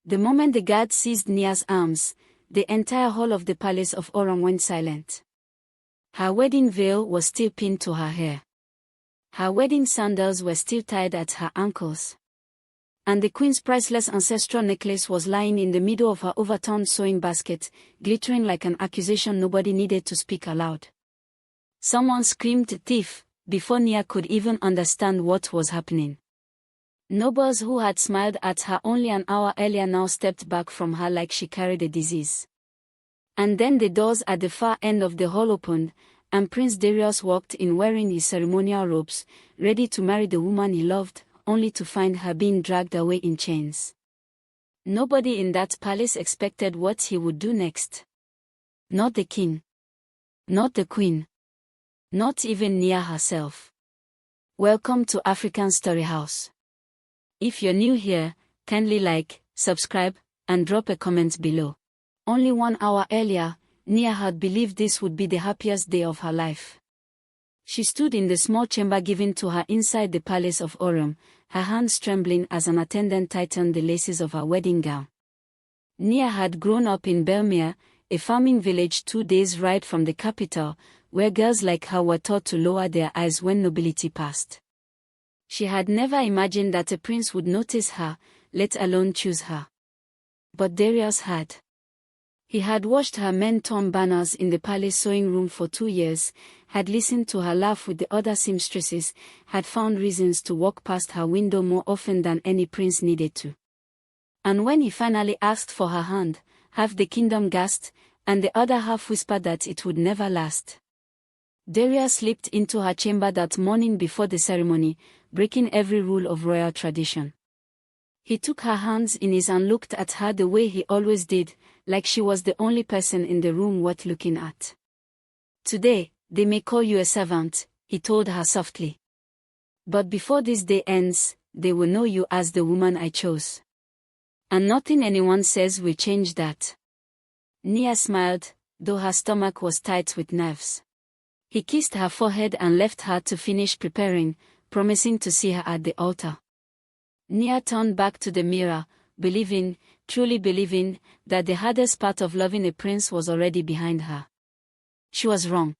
The moment the guard seized Nia's arms, the entire hall of the palace of Orong went silent. Her wedding veil was still pinned to her hair. Her wedding sandals were still tied at her ankles. And the queen's priceless ancestral necklace was lying in the middle of her overturned sewing basket, glittering like an accusation nobody needed to speak aloud. Someone screamed "thief" before Nia could even understand what was happening. Nobles who had smiled at her only an hour earlier now stepped back from her like she carried a disease. And then the doors at the far end of the hall opened, and Prince Darius walked in wearing his ceremonial robes, ready to marry the woman he loved, only to find her being dragged away in chains. Nobody in that palace expected what he would do next. Not the king. Not the queen. Not even Nia herself. Welcome to African Story House. If you're new here, kindly like, subscribe, and drop a comment below. Only 1 hour earlier, Nia had believed this would be the happiest day of her life. She stood in the small chamber given to her inside the palace of Orong, her hands trembling as an attendant tightened the laces of her wedding gown. Nia had grown up in Belmere, a farming village 2 days' ride from the capital, where girls like her were taught to lower their eyes when nobility passed. She had never imagined that a prince would notice her, let alone choose her. But Darius had. He had watched her men turn banners in the palace sewing room for 2 years, had listened to her laugh with the other seamstresses, had found reasons to walk past her window more often than any prince needed to. And when he finally asked for her hand, half the kingdom gasped, and the other half whispered that it would never last. Darius slipped into her chamber that morning before the ceremony, breaking every rule of royal tradition. He took her hands in his and looked at her the way he always did, like she was the only person in the room worth looking at. "Today, they may call you a servant," he told her softly. "But before this day ends, they will know you as the woman I chose. And nothing anyone says will change that." Nia smiled, though her stomach was tight with nerves. He kissed her forehead and left her to finish preparing, promising to see her at the altar. Nia turned back to the mirror, believing, truly believing, that the hardest part of loving a prince was already behind her. She was wrong.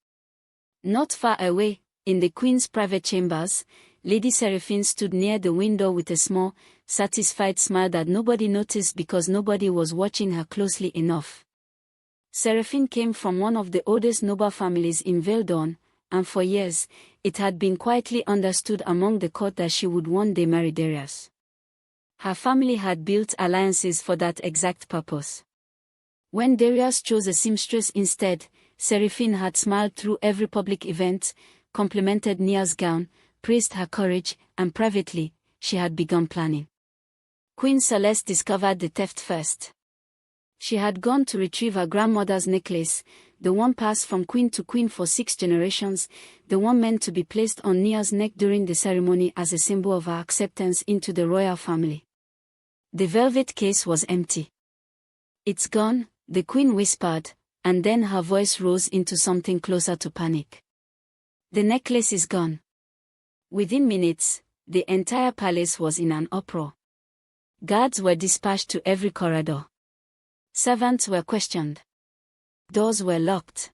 Not far away, in the queen's private chambers, Lady Seraphine stood near the window with a small, satisfied smile that nobody noticed because nobody was watching her closely enough. Seraphine came from one of the oldest noble families in Veldon, and for years, it had been quietly understood among the court that she would one day marry Darius. Her family had built alliances for that exact purpose. When Darius chose a seamstress instead, Seraphine had smiled through every public event, complimented Nia's gown, praised her courage, and privately, she had begun planning. Queen Celeste discovered the theft first. She had gone to retrieve her grandmother's necklace, the one passed from queen to queen for 6 generations, the one meant to be placed on Nia's neck during the ceremony as a symbol of her acceptance into the royal family. The velvet case was empty. "It's gone," the queen whispered, and then her voice rose into something closer to panic. "The necklace is gone." Within minutes, the entire palace was in an uproar. Guards were dispatched to every corridor. Servants were questioned. Doors were locked.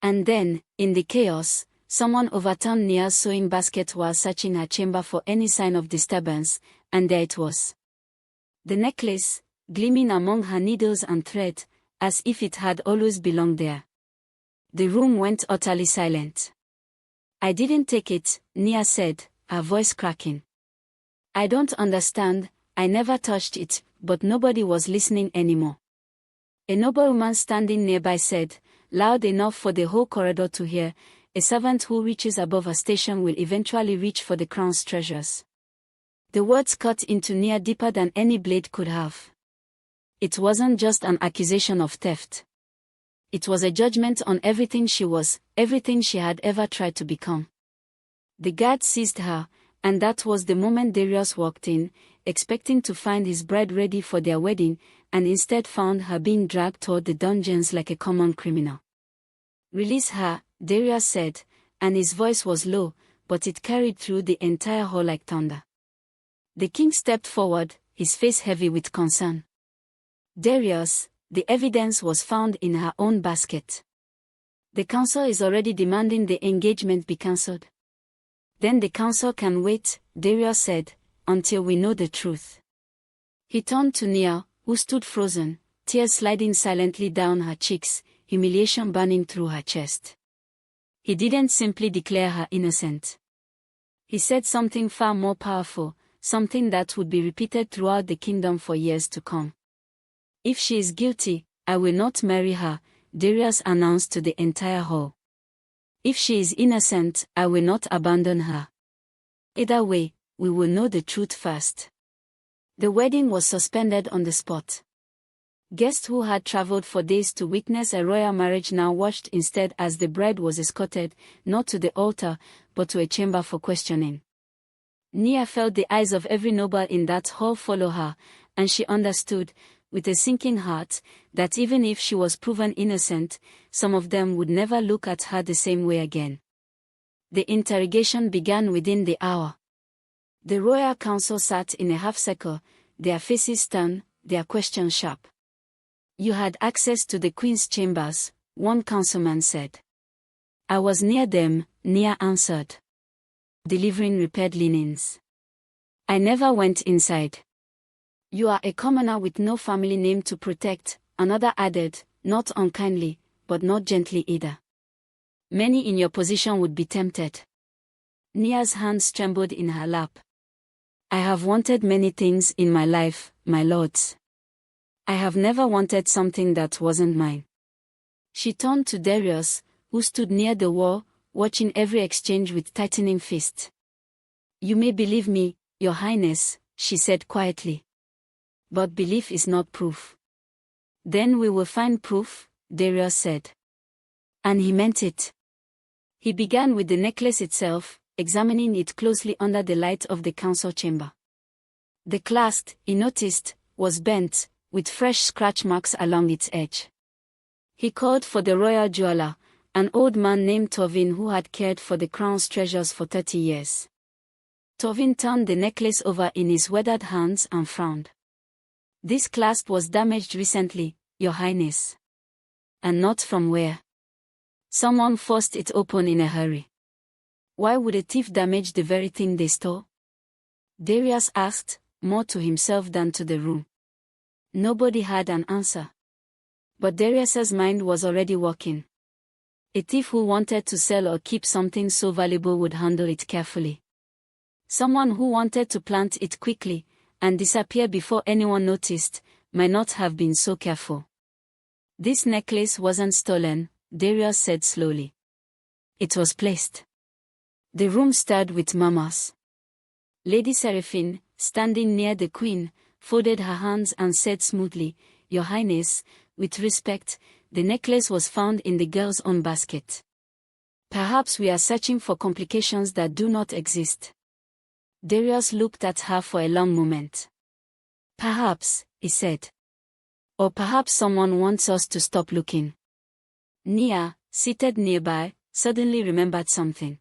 And then, in the chaos, someone overturned Nia's sewing basket while searching her chamber for any sign of disturbance, and there it was. The necklace, gleaming among her needles and thread, as if it had always belonged there. The room went utterly silent. "I didn't take it," Nia said, her voice cracking. "I don't understand, I never touched it," but nobody was listening anymore. A noblewoman standing nearby said, loud enough for the whole corridor to hear, "A servant who reaches above a station will eventually reach for the crown's treasures." The words cut into Nia deeper than any blade could have. It wasn't just an accusation of theft. It was a judgment on everything she was, everything she had ever tried to become. The guard seized her, and that was the moment Darius walked in, expecting to find his bride ready for their wedding, and instead found her being dragged toward the dungeons like a common criminal. "Release her," Darius said, and his voice was low, but it carried through the entire hall like thunder. The king stepped forward, his face heavy with concern. Darius, the evidence was found in her own basket. The council is already demanding the engagement be cancelled. Then the council can wait, Darius said, until we know the truth. He turned to Nia, who stood frozen, tears sliding silently down her cheeks, humiliation burning through her chest. He didn't simply declare her innocent. He said something far more powerful, something that would be repeated throughout the kingdom for years to come. If she is guilty, I will not marry her, Darius announced to the entire hall. If she is innocent, I will not abandon her. Either way, we will know the truth first. The wedding was suspended on the spot. Guests who had traveled for days to witness a royal marriage now watched instead as the bride was escorted, not to the altar, but to a chamber for questioning. Nia felt the eyes of every noble in that hall follow her, and she understood, with a sinking heart, that even if she was proven innocent, some of them would never look at her the same way again. The interrogation began within the hour. The royal council sat in a half-circle, their faces stern, their questions sharp. You had access to the queen's chambers, one councilman said. I was near them, Nia answered. Delivering repaired linens. I never went inside. You are a commoner with no family name to protect, another added, not unkindly, but not gently either. Many in your position would be tempted. Nia's hands trembled in her lap. I have wanted many things in my life, my lords. I have never wanted something that wasn't mine. She turned to Darius, who stood near the wall, watching every exchange with tightening fist. You may believe me, Your Highness, she said quietly. But belief is not proof. Then we will find proof, Darius said. And he meant it. He began with the necklace itself, examining it closely under the light of the council chamber. The clasp, he noticed, was bent, with fresh scratch marks along its edge. He called for the royal jeweler, an old man named Tovin who had cared for the crown's treasures for 30 years. Tovin turned the necklace over in his weathered hands and frowned. This clasp was damaged recently, Your Highness. And not from where? Someone forced it open in a hurry. Why would a thief damage the very thing they stole? Darius asked, more to himself than to the room. Nobody had an answer. But Darius's mind was already working. A thief who wanted to sell or keep something so valuable would handle it carefully. Someone who wanted to plant it quickly, and disappear before anyone noticed, might not have been so careful. This necklace wasn't stolen, Darius said slowly. It was placed. The room stirred with murmurs. Lady Seraphine, standing near the queen, folded her hands and said smoothly, Your Highness, with respect, the necklace was found in the girl's own basket. Perhaps we are searching for complications that do not exist. Darius looked at her for a long moment. Perhaps, he said. Or perhaps someone wants us to stop looking. Nia, seated nearby, suddenly remembered something.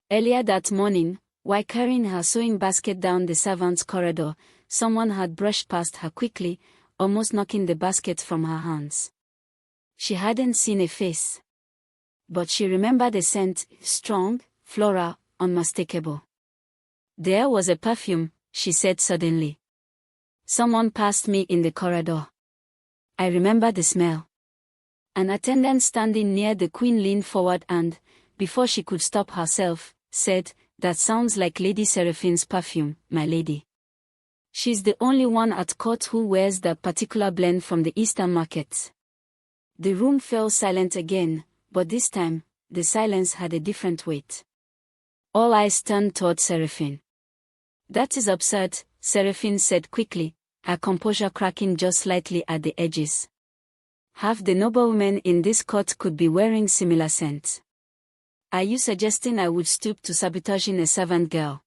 Earlier that morning, while carrying her sewing basket down the servants' corridor, someone had brushed past her quickly, almost knocking the basket from her hands. She hadn't seen a face. But she remembered a scent, strong, floral, unmistakable. There was a perfume, she said suddenly. Someone passed me in the corridor. I remember the smell. An attendant standing near the queen leaned forward and, before she could stop herself, said, That sounds like Lady Seraphine's perfume, my lady. She's the only one at court who wears that particular blend from the eastern markets. The room fell silent again, but this time, the silence had a different weight. All eyes turned toward Seraphine. That is absurd, Seraphine said quickly, her composure cracking just slightly at the edges. Half the noblewomen in this court could be wearing similar scents. Are you suggesting I would stoop to sabotaging a servant girl?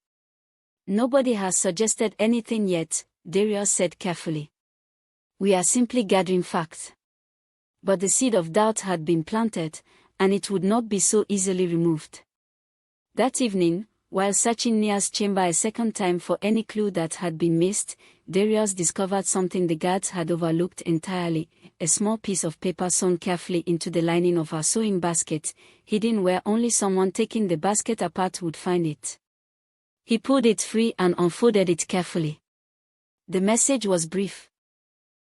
Nobody has suggested anything yet, Darius said carefully. We are simply gathering facts. But the seed of doubt had been planted, and it would not be so easily removed. That evening, while searching Nia's chamber a second time for any clue that had been missed, Darius discovered something the guards had overlooked entirely, a small piece of paper sewn carefully into the lining of her sewing basket, hidden where only someone taking the basket apart would find it. He pulled it free and unfolded it carefully. The message was brief.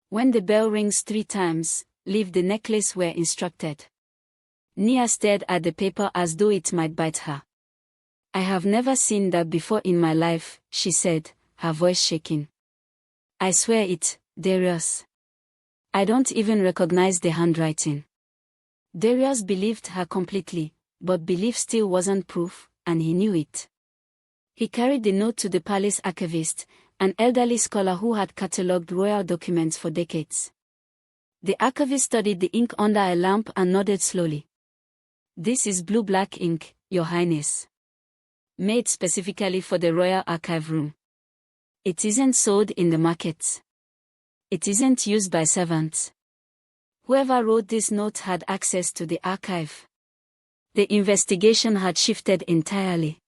When the bell rings 3 times, leave the necklace where instructed. Nia stared at the paper as though it might bite her. I have never seen that before in my life, she said, her voice shaking. I swear it, Darius. I don't even recognize the handwriting. Darius believed her completely, but belief still wasn't proof, and he knew it. He carried the note to the palace archivist, an elderly scholar who had catalogued royal documents for decades. The archivist studied the ink under a lamp and nodded slowly. This is blue-black ink, Your Highness. Made specifically for the Royal Archive Room. It isn't sold in the markets. It isn't used by servants. Whoever wrote this note had access to the archive. The investigation had shifted entirely.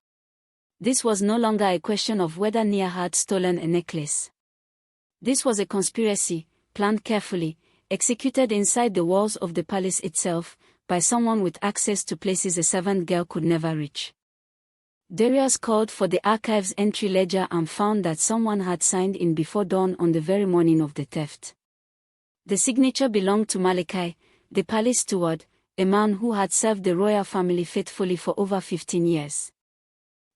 This was no longer a question of whether Nia had stolen a necklace. This was a conspiracy, planned carefully, executed inside the walls of the palace itself, by someone with access to places a servant girl could never reach. Darius called for the archive's entry ledger and found that someone had signed in before dawn on the very morning of the theft. The signature belonged to Malachi, the palace steward, a man who had served the royal family faithfully for over 15 years.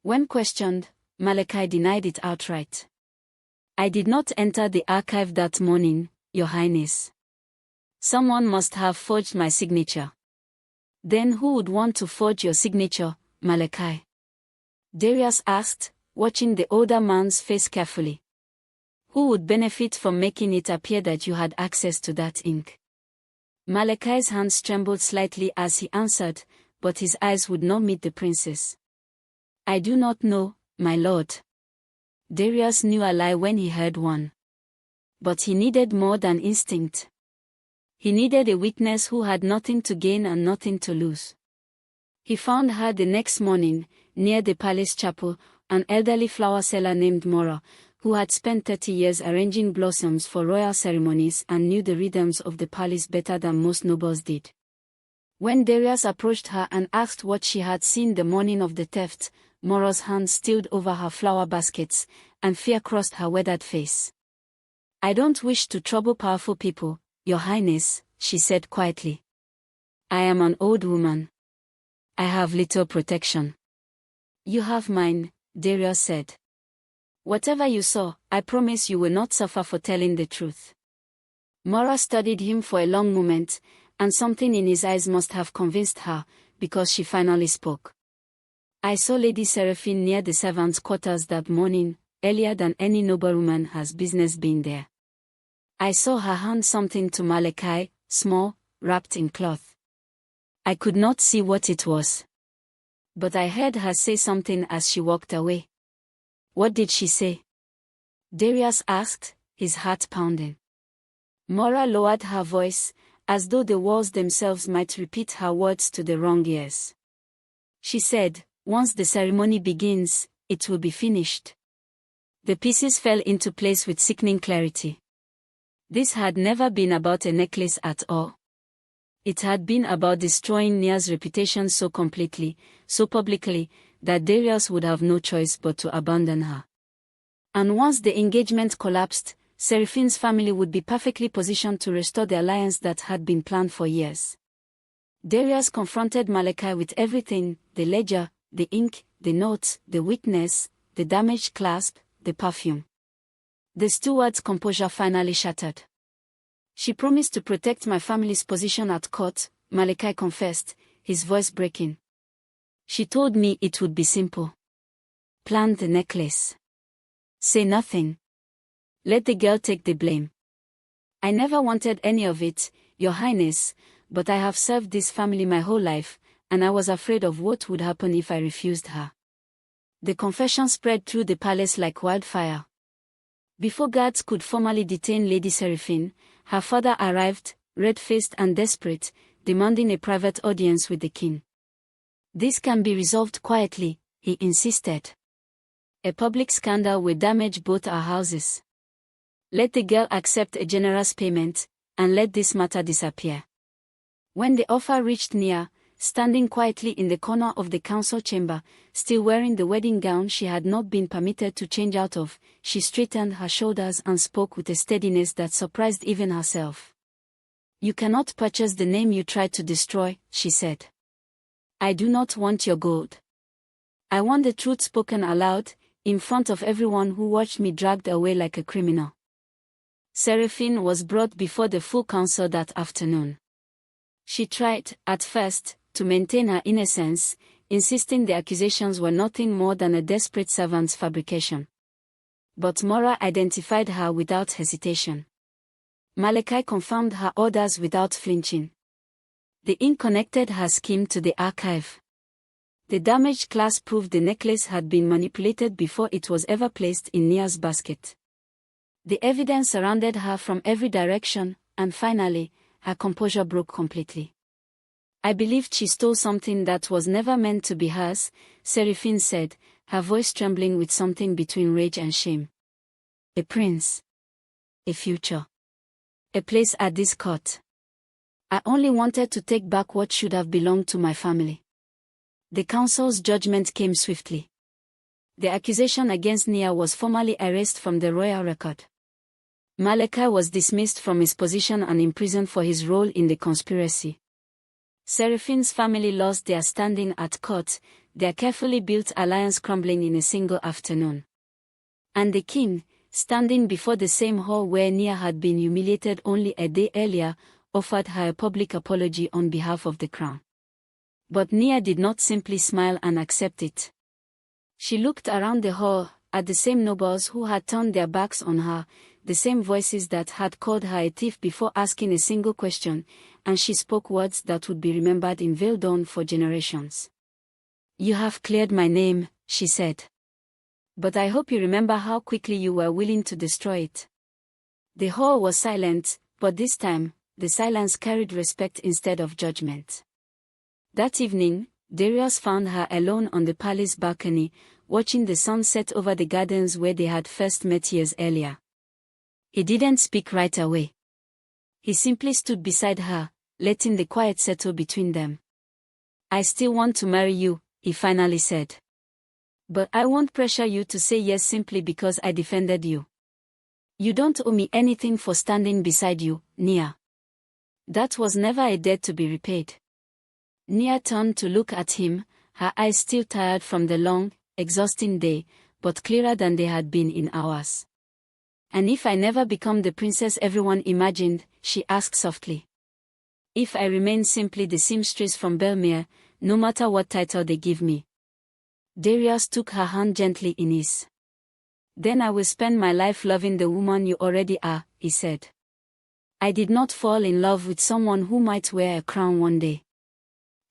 When questioned, Malachi denied it outright. I did not enter the archive that morning, Your Highness. Someone must have forged my signature. Then who would want to forge your signature, Malachi? Darius asked, watching the older man's face carefully. Who would benefit from making it appear that you had access to that ink? Malachi's hands trembled slightly as he answered, but his eyes would not meet the princess. I do not know, my lord. Darius knew a lie when he heard one. But he needed more than instinct. He needed a witness who had nothing to gain and nothing to lose. He found her the next morning, near the palace chapel, an elderly flower seller named Mora, who had spent 30 years arranging blossoms for royal ceremonies and knew the rhythms of the palace better than most nobles did. When Darius approached her and asked what she had seen the morning of the theft, Mora's hands stilled over her flower baskets, and fear crossed her weathered face. I don't wish to trouble powerful people, Your Highness, she said quietly. I am an old woman. I have little protection. You have mine, Darius said. Whatever you saw, I promise you will not suffer for telling the truth. Mora studied him for a long moment, and something in his eyes must have convinced her, because she finally spoke. I saw Lady Seraphine near the servants' quarters that morning, earlier than any noblewoman has business being there. I saw her hand something to Malachi, small, wrapped in cloth. I could not see what it was. But I heard her say something as she walked away. What did she say? Darius asked, his heart pounding. Mora lowered her voice, as though the walls themselves might repeat her words to the wrong ears. She said, once the ceremony begins, it will be finished. The pieces fell into place with sickening clarity. This had never been about a necklace at all. It had been about destroying Nia's reputation so completely, so publicly, that Darius would have no choice but to abandon her. And once the engagement collapsed, Seraphine's family would be perfectly positioned to restore the alliance that had been planned for years. Darius confronted Malachi with everything: the ledger, the ink, the notes, the witness, the damaged clasp, the perfume. The steward's composure finally shattered. She promised to protect my family's position at court, Malachi confessed, his voice breaking. She told me it would be simple. Plan the necklace. Say nothing. Let the girl take the blame. I never wanted any of it, Your Highness, but I have served this family my whole life, and I was afraid of what would happen if I refused her. The confession spread through the palace like wildfire. Before guards could formally detain Lady Seraphine, her father arrived, red-faced and desperate, demanding a private audience with the king. This can be resolved quietly, he insisted. A public scandal will damage both our houses. Let the girl accept a generous payment, and let this matter disappear. When the offer reached Nia, standing quietly in the corner of the council chamber, still wearing the wedding gown she had not been permitted to change out of, she straightened her shoulders and spoke with a steadiness that surprised even herself. "You cannot purchase the name you tried to destroy," she said. "I do not want your gold. I want the truth spoken aloud, in front of everyone who watched me dragged away like a criminal." Seraphine was brought before the full council that afternoon. She tried, at first, to maintain her innocence, insisting the accusations were nothing more than a desperate servant's fabrication. But Mora identified her without hesitation. Malachi confirmed her orders without flinching. The ink connected her scheme to the archive. The damaged clasp proved the necklace had been manipulated before it was ever placed in Nia's basket. The evidence surrounded her from every direction, and finally, her composure broke completely. "I believed she stole something that was never meant to be hers," Seraphine said, her voice trembling with something between rage and shame. "A prince. A future. A place at this court. I only wanted to take back what should have belonged to my family." The council's judgment came swiftly. The accusation against Nia was formally erased from the royal record. Malachi was dismissed from his position and imprisoned for his role in the conspiracy. Seraphine's family lost their standing at court, their carefully built alliance crumbling in a single afternoon. And the king, standing before the same hall where Nia had been humiliated only a day earlier, offered her a public apology on behalf of the crown. But Nia did not simply smile and accept it. She looked around the hall, at the same nobles who had turned their backs on her, the same voices that had called her a thief before asking a single question, and she spoke words that would be remembered in Veldon for generations. "You have cleared my name," she said. "But I hope you remember how quickly you were willing to destroy it." The hall was silent, but this time, the silence carried respect instead of judgment. That evening, Darius found her alone on the palace balcony, watching the sun set over the gardens where they had first met years earlier. He didn't speak right away. He simply stood beside her, letting the quiet settle between them. "I still want to marry you," he finally said. "But I won't pressure you to say yes simply because I defended you. You don't owe me anything for standing beside you, Nia. That was never a debt to be repaid." Nia turned to look at him, her eyes still tired from the long, exhausting day, but clearer than they had been in hours. "And if I never become the princess everyone imagined," she asked softly. "If I remain simply the seamstress from Belmere, no matter what title they give me?" Darius took her hand gently in his. "Then I will spend my life loving the woman you already are," he said. "I did not fall in love with someone who might wear a crown one day.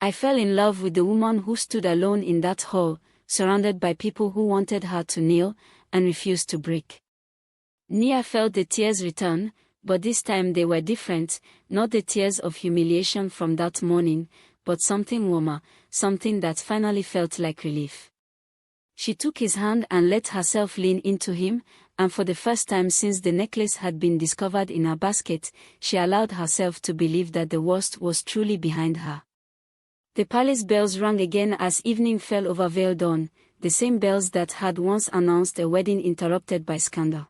I fell in love with the woman who stood alone in that hall, surrounded by people who wanted her to kneel, and refused to break." Nia felt the tears return, but this time they were different, not the tears of humiliation from that morning, but something warmer, something that finally felt like relief. She took his hand and let herself lean into him, and for the first time since the necklace had been discovered in her basket, she allowed herself to believe that the worst was truly behind her. The palace bells rang again as evening fell over Veldon, the same bells that had once announced a wedding interrupted by scandal.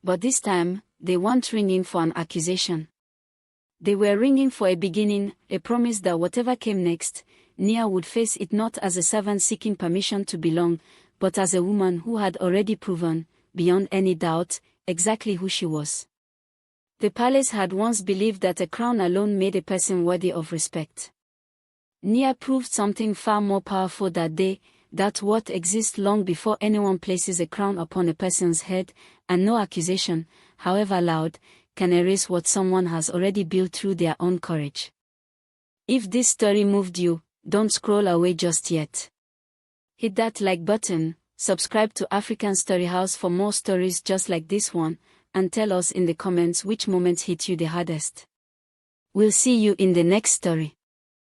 But this time, they weren't ringing for an accusation. They were ringing for a beginning, a promise that whatever came next, Nia would face it not as a servant seeking permission to belong, but as a woman who had already proven, beyond any doubt, exactly who she was. The palace had once believed that a crown alone made a person worthy of respect. Nia proved something far more powerful that day, that what exists long before anyone places a crown upon a person's head, and no accusation, however loud, can erase what someone has already built through their own courage. If this story moved you, don't scroll away just yet. Hit that like button, subscribe to African Story House for more stories just like this one, and tell us in the comments which moment hit you the hardest. We'll see you in the next story.